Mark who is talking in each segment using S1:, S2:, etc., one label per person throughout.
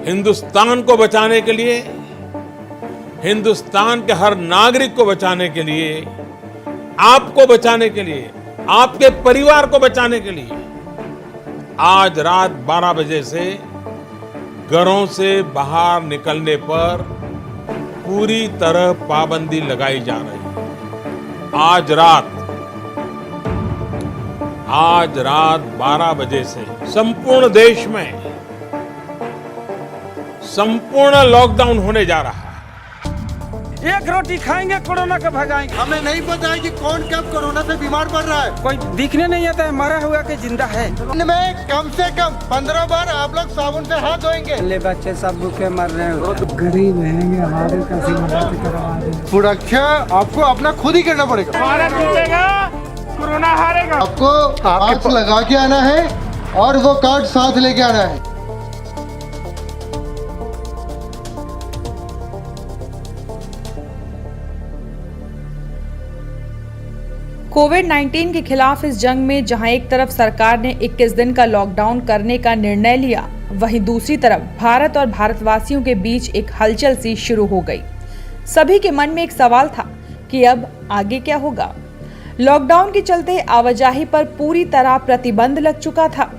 S1: हिंदुस्तान को बचाने के लिए, हिंदुस्तान के हर नागरिक को बचाने के लिए, आपको बचाने के लिए, आपके परिवार को बचाने के लिए आज रात 12 बजे से घरों से बाहर निकलने पर पूरी तरह पाबंदी लगाई जा रही है। आज रात 12 बजे से संपूर्ण देश में संपूर्ण लॉकडाउन होने जा रहा है।
S2: एक रोटी खाएंगे कोरोना को भगाएंगे।
S3: हमें नहीं पता है कि कौन कब कोरोना से बीमार पड़ रहा है।
S2: कोई दिखने नहीं आता है, मरा हुआ के जिंदा है।
S3: में कम से कम 15 बार आप लोग साबुन से हाथ धोएंगे।
S2: ले बच्चे सब भूखे मर रहे हैं। गरीब रहेंगे, हमारे कैसी मदद करवा दे।
S3: सुरक्षा आपको अपना खुद ही करना पड़ेगा।
S2: भारत जीतेगा, कोरोना हारेगा।
S3: आपको मास्क लगा के आना है और वो कार्ड साथ लेके आना है।
S4: कोविड-19 के खिलाफ इस जंग में जहां एक तरफ सरकार ने 21 दिन का लॉकडाउन करने का निर्णय लिया, वहीं दूसरी तरफ भारत और भारतवासियों के बीच एक हलचल सी शुरू हो गई। सभी के मन में एक सवाल था कि अब आगे क्या होगा। लॉकडाउन के चलते आवाजाही पर पूरी तरह प्रतिबंध लग चुका था।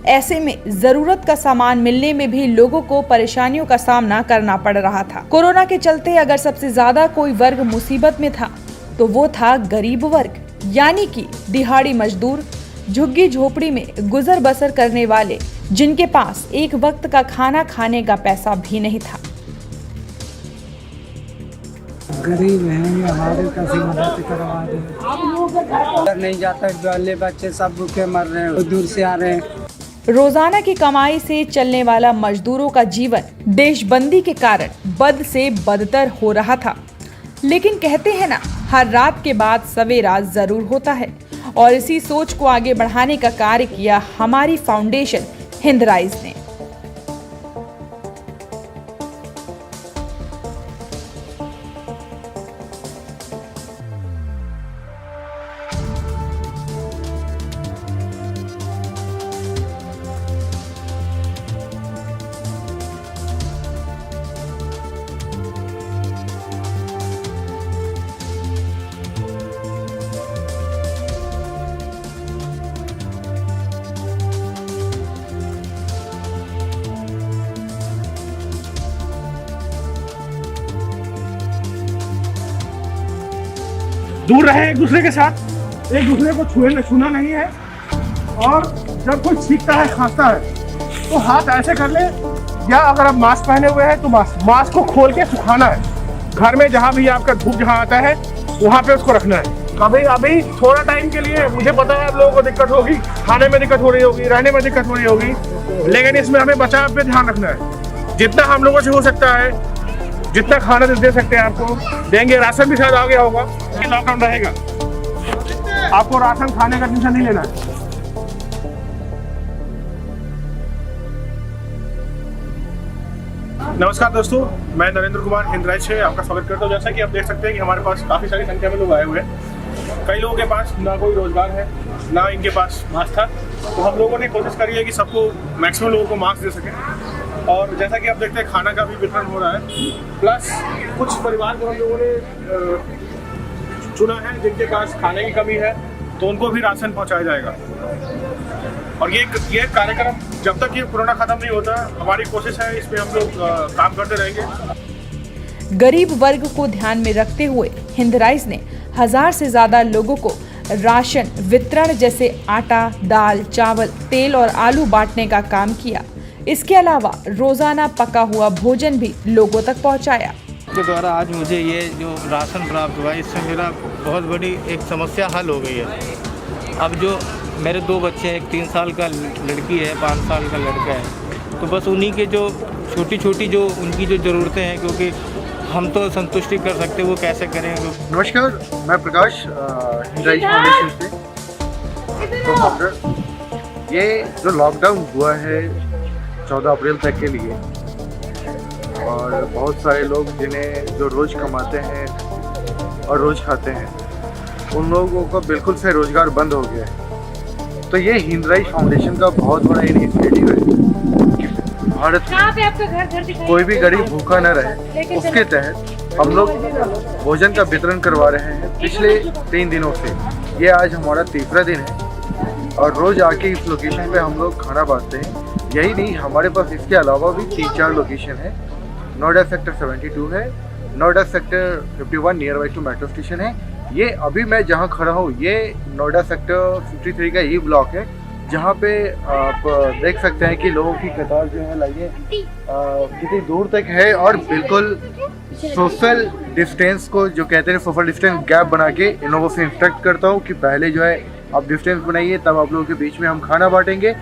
S4: ऐसे में जरूरत का सामान मिलने में भी लोगों को परेशानियों का सामना करना पड़ रहा था। कोरोना के चलते अगर सबसे ज्यादा कोई वर्ग मुसीबत में था तो वो था गरीब वर्ग, यानी कि दिहाड़ी मजदूर, झुग्गी झोपड़ी में गुजर बसर करने वाले, जिनके पास एक वक्त का खाना खाने का पैसा भी नहीं था।
S2: गरीब रहेंगे, हमारे कैसी मदद करवा दे। नहीं जाता, बाले बच्चे सब भूखे मर रहे हैं, दूर से आ रहे हैं।
S4: रोजाना की कमाई से चलने वाला मजदूरों का जीवन देशबंदी के कारण बद से बदतर हो रहा था। लेकिन कहते हैं ना, हर रात के बाद सवेरा जरूर होता है, और इसी सोच को आगे बढ़ाने का कार्य किया हमारी फाउंडेशन हिंदराइज ने।
S5: दूर रहे एक दूसरे के साथ, एक दूसरे को छूना नहीं है। और जब कोई छींकता है, खांसता है, तो हाथ ऐसे कर ले, या अगर आप मास्क पहने हुए हैं तो मास्क को खोल के सुखाना है। घर में जहाँ भी आपका धूप जहाँ आता है वहाँ पे उसको रखना है। अभी थोड़ा टाइम के लिए, मुझे पता है आप लोगों को दिक्कत होगी, खाने में दिक्कत हो रही होगी, रहने में दिक्कत हो रही होगी, लेकिन इसमें हमें बचाव पे ध्यान रखना है। जितना हम लोगों से हो सकता है, जितना खाना दे सकते हैं आपको देंगे। राशन भी शायद आ गया होगा, लॉकडाउन रहेगा, आपको राशन खाने का टेंशन नहीं लेना है। नमस्कार दोस्तों, मैं नरेंद्र कुमार हिंदराइज से आपका स्वागत करता हूँ। जैसा कि आप देख सकते हैं कि हमारे पास काफ़ी सारी संख्या में लोग आए हुए हैं। कई लोगों के पास ना कोई रोजगार है, ना इनके पास मास्क था, तो हम लोगों ने कोशिश करी है कि सबको, मैक्सिमम लोगों को मास्क दे सकें। और जैसा कि आप देखते हैं, खाना का भी वितरण हो रहा है। प्लस कुछ परिवार को हम लोगों ने चुना है जिनके पास खाने की कमी है, तो उनको भी राशन पहुंचाया जाएगा। और ये कार्यक्रम जब तक ये कोरोना खत्म नहीं होता, हमारी कोशिश है, इस पे हम लोग काम करते रहेंगे।
S4: गरीब वर्ग को ध्यान में रखते हुए हिंदराइज ने 1000 से ज्यादा लोगों को राशन वितरण जैसे आटा, दाल, चावल, तेल और आलू बांटने का काम किया। इसके अलावा रोजाना पका हुआ भोजन भी लोगों तक पहुंचाया।
S6: के द्वारा आज मुझे ये जो राशन प्राप्त हुआ, इससे मेरा बहुत बड़ी एक समस्या हल हो गई है। अब जो मेरे 2 बच्चे हैं, एक 3 साल का लड़की है, 5 साल का लड़का है, तो बस उन्हीं के जो छोटी जो उनकी जो ज़रूरतें हैं, क्योंकि हम तो संतुष्टि कर सकते, वो कैसे करेंगे।
S3: नमस्कार, मैं प्रकाश, हिंदराइज फाउंडेशन से प्रोमोटर। ये जो लॉकडाउन हुआ है 14 अप्रैल तक के लिए, और बहुत सारे लोग जिन्हें जो रोज़ कमाते हैं और रोज़ खाते हैं, उन लोगों को बिल्कुल से रोज़गार बंद हो गया है। तो ये हिंदराइज फाउंडेशन का बहुत बड़ा इनिशिएटिव है। भारत में
S7: कहाँ पे आपका घर दिखाई
S3: कोई भी गरीब भूखा न रहे, उसके तहत हम लोग भोजन का वितरण करवा रहे हैं पिछले 3 दिनों से। ये आज हमारा तीसरा दिन है और रोज आके इस लोकेशन पे हम लोग खाना बांटते हैं। यही नहीं, हमारे पास इसके अलावा भी 3-4 लोकेशन है। नोएडा सेक्टर 72 है, Noida sector 51 near by two metro station है। ये अभी मैं जहाँ खड़ा हूँ ये नोएडा सेक्टर 53 का ई ब्लॉक है, जहाँ पे आप देख सकते हैं कि लोगों की कतार जो है लगे कितनी दूर तक है और बिल्कुल सोशल डिस्टेंस को जो कहते हैं सोशल डिस्टेंस गैप बना के इन लोगों से इंस्ट्रक्ट करता हूँ कि पहले जो है आप डिस्टेंस बनाइए, तब आप लोगों के बीच में हम खाना बांटेंगे।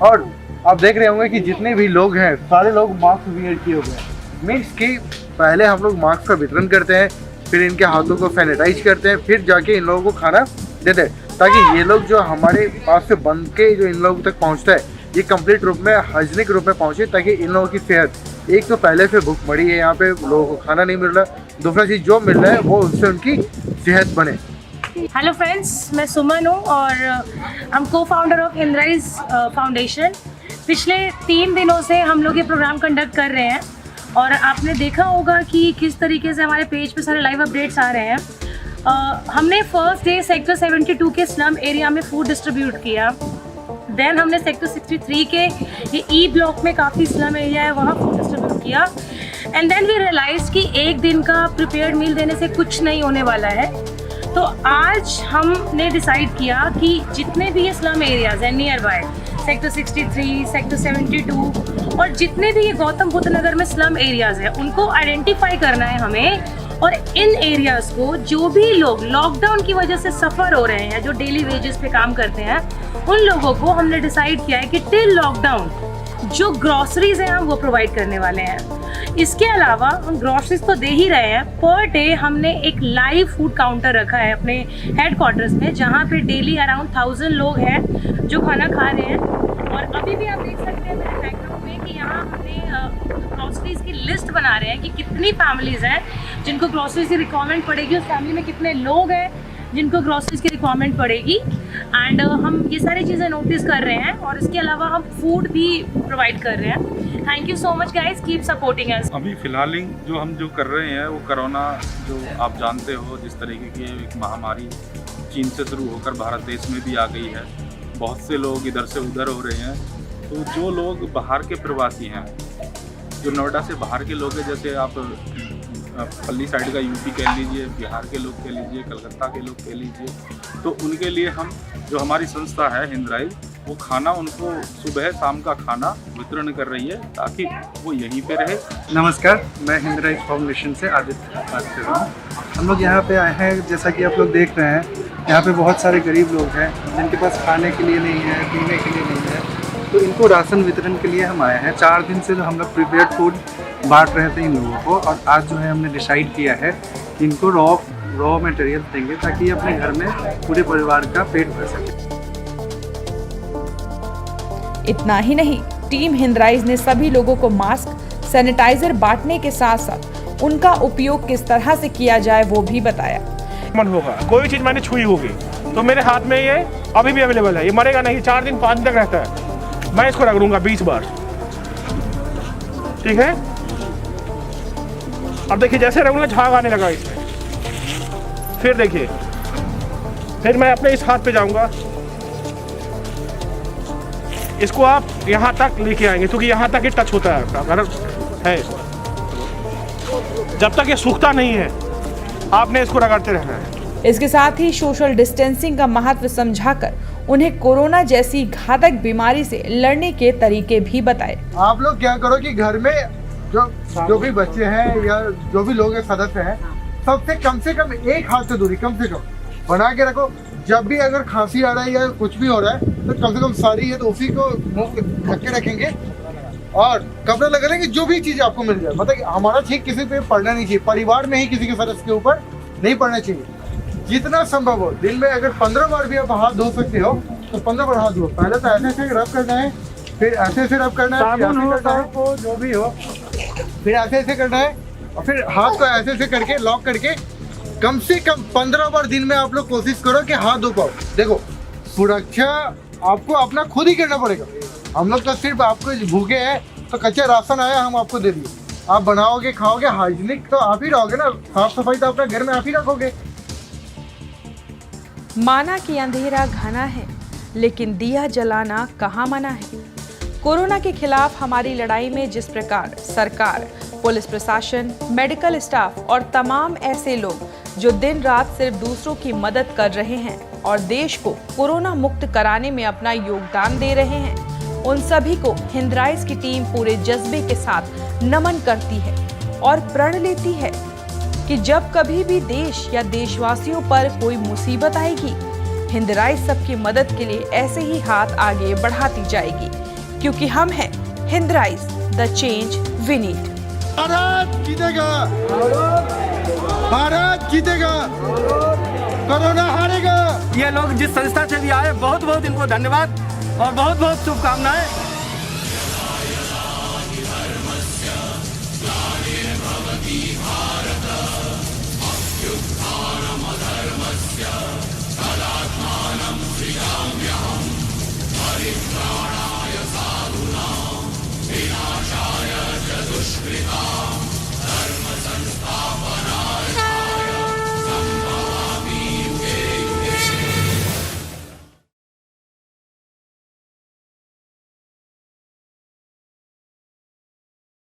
S3: और आप देख रहे होंगे कि जितने भी लोग हैं सारे लोग मास्क वियर किए हुए हैं। मीन्स कि पहले हम लोग मास्क का वितरण करते हैं, फिर इनके हाथों को सैनिटाइज करते हैं, फिर जाके इन लोगों को खाना देते हैं, ताकि ये लोग जो हमारे पास से बन के जो इन लोगों तक पहुंचता है ये कंप्लीट रूप में हाइजीनिक रूप में पहुंचे, ताकि इन लोगों की सेहत, एक तो पहले से भूख मरी है, यहाँ पे लोगों को खाना नहीं मिल रहा, दूसरा चीज़ जो मिल रहा है वो उससे उनकी सेहत बने।
S7: हेलो फ्रेंड्स, मैं सुमन हूँ और हम को फाउंडर ऑफ हिंदराइज फाउंडेशन। पिछले 3 दिनों से हम लोग ये प्रोग्राम कंडक्ट कर रहे हैं और आपने देखा होगा कि किस तरीके से हमारे पेज पे सारे लाइव अपडेट्स आ रहे हैं। हमने फर्स्ट डे सेक्टर 72 के स्लम एरिया में फूड डिस्ट्रीब्यूट किया। देन हमने सेक्टर 63 के ये ई ब्लॉक में काफ़ी स्लम एरिया है, वहाँ फूड डिस्ट्रीब्यूट किया। एंड देन वी रियलाइज कि एक दिन का प्रिपेयर्ड मील देने से कुछ नहीं होने वाला है, तो आज हमने डिसाइड किया कि जितने भी ये स्लम एरियाज़ हैं नियर बाय सेक्टर 63, सेक्टर 72 और जितने भी ये गौतम बुद्ध नगर में स्लम एरियाज़ हैं उनको आइडेंटिफाई करना है हमें। और इन एरियाज़ को जो भी लोग लॉकडाउन की वजह से सफ़र हो रहे हैं, जो डेली वेजेस पे काम करते हैं, उन लोगों को हमने डिसाइड किया है कि टिल लॉकडाउन जो ग्रॉसरीज हैं हम वो प्रोवाइड करने वाले हैं। इसके अलावा हम ग्रॉसरीज तो दे ही रहे हैं, पर डे हमने एक लाइव फूड काउंटर रखा है अपने हेडक्वार्टर्स में, जहाँ पे डेली अराउंड 1000 लोग हैं जो खाना खा रहे हैं। और अभी भी आप देख सकते हैं मेरे बैकग्राउंड में कि यहाँ हमने ग्रॉसरीज की लिस्ट बना रहे हैं कि कितनी फैमिलीज़ हैं जिनको ग्रॉसरीज की रिक्वायरमेंट पड़ेगी, उस फैमिली में कितने लोग हैं जिनको ग्रॉसरीज की रिक्वायरमेंट पड़ेगी। एंड हम ये सारी चीज़ें नोटिस कर रहे हैं और इसके अलावा हम फूड भी प्रोवाइड कर रहे हैं। Thank you so much guys, keep supporting us.
S8: अभी फिलहाल जो हम जो कर रहे हैं वो कोरोना, जो आप जानते हो जिस तरीके की एक महामारी चीन से शुरू होकर भारत देश में भी आ गई है, बहुत से लोग इधर से उधर हो रहे हैं। तो जो लोग बाहर के प्रवासी हैं, जो नोएडा से बाहर के लोग हैं, जैसे आप पल्ली साइड का यूपी कह लीजिए, बिहार के लोग कह लीजिए, कलकत्ता के लोग कह लीजिए, तो उनके लिए हम जो हमारी संस्था है हिंदराइज, वो खाना उनको सुबह शाम का खाना वितरण कर रही है ताकि वो यहीं पे रहे।
S9: नमस्कार, मैं हिंदराइज फाउंडेशन से आदित्य बात कर रहा हूँ। हम लोग यहाँ पे आए हैं, जैसा कि आप लोग देख रहे हैं, यहाँ पे बहुत सारे गरीब लोग हैं जिनके पास खाने के लिए नहीं है, पीने के लिए नहीं है, तो इनको राशन वितरण के लिए हम आए हैं। 4 दिन से हम लोग प्रिपेयर्ड फूड बांट रहे थे इन लोगों को, और आज जो है हमने डिसाइड किया है कि इनको रॉ मटेरियल देंगे ताकि ये अपने घर में पूरे परिवार का पेट भर सके।
S4: इतना ही नहीं, टीम हिंदराइज ने सभी लोगों को मास्क, सैनिटाइजर बांटने के साथ साथ उनका उपयोग किस तरह से किया जाए वो भी बताया।
S5: मन होगा, कोई भी चीज़ मैंने छुई होगी तो मेरे हाथ में ये अभी भी अवेलेबल है, ये मरेगा नहीं, 4 दिन 5 दिन तक रहता है। मैं इसको रगड़ूंगा 20 बार, ठीक है। अब देखिए जैसे रगड़ूंगा झाग आने लगा इसमें, फिर देखिए, फिर मैं अपने इस हाथ पे जाऊंगा, इसको आप यहाँ तक लेके आएंगे क्योंकि यहाँ तक ये टच होता है आपका, अगर है जब तक ये सूखता नहीं है आपने इसको रगड़ते रहना है।
S4: इसके साथ ही सोशल डिस्टेंसिंग का महत्व समझाकर उन्हें कोरोना जैसी घातक बीमारी से लड़ने के तरीके भी बताए।
S3: आप लोग क्या करो कि घर में जो भी बच्चे हैं या जो भी लोग सदस्य हैं, सबसे कम एक हाथ से दूरी कम से कम बना के रखो। जब भी अगर खांसी आ रहा है या कुछ भी हो रहा है तो कम से कम सारी है तो उसी को मुंह ढक के रखेंगे और कपड़ा लगा लेंगे, जो भी चीज़ आपको मिल जाए। मतलब हमारा ठीक किसी पे पड़ना नहीं चाहिए, परिवार में ही किसी के सदस्य के ऊपर नहीं पड़ना चाहिए। जितना संभव हो दिन में अगर 15 बार भी आप हाथ धो सकते हो तो 15 बार हाथ धो। पहले तो ऐसे ऐसे रब करना है, फिर ऐसे ऐसे रब करना है, जो भी हो, फिर ऐसे ऐसे करना है और फिर हाथ को ऐसे ऐसे करके लॉक करके कम से कम 15 बार दिन में आप लोग कोशिश करो कि हाथ धो पाओ। देखो, सुरक्षा आपको अपना खुद ही करना पड़ेगा। हम लोग तो सिर्फ आपको भूखे हैं तो कच्चे राशन आया हम आपको दे दिए, आप बनाओगे खाओगे, हाइजीनिक तो आप ही रहोगे ना, साफ सफाई तो अपने घर में आप ही रखोगे।
S4: माना कि अंधेरा घना है, लेकिन दिया जलाना कहाँ मना है। कोरोना के खिलाफ हमारी लड़ाई में जिस प्रकार सरकार, पुलिस प्रशासन, मेडिकल स्टाफ और तमाम ऐसे लोग जो दिन रात सिर्फ दूसरों की मदद कर रहे हैं और देश को कोरोना मुक्त कराने में अपना योगदान दे रहे हैं, उन सभी को हिंदराइज की टीम पूरे जज्बे के साथ नमन करती है और प्रण लेती है कि जब कभी भी देश या देशवासियों पर कोई मुसीबत आएगी, हिंदराइज सबकी मदद के लिए ऐसे ही हाथ आगे बढ़ाती जाएगी, क्योंकि हम हैं हिंदराइज, the change we need.
S3: Bharat जीतेगा, भारत जीतेगा, कोरोना हारेगा।
S6: ये लोग जिस संस्था से भी आए, बहुत बहुत इनको धन्यवाद और बहुत बहुत शुभकामनाएं।
S10: विनाशाय च दुष्कृतां धर्म संस्थापनाय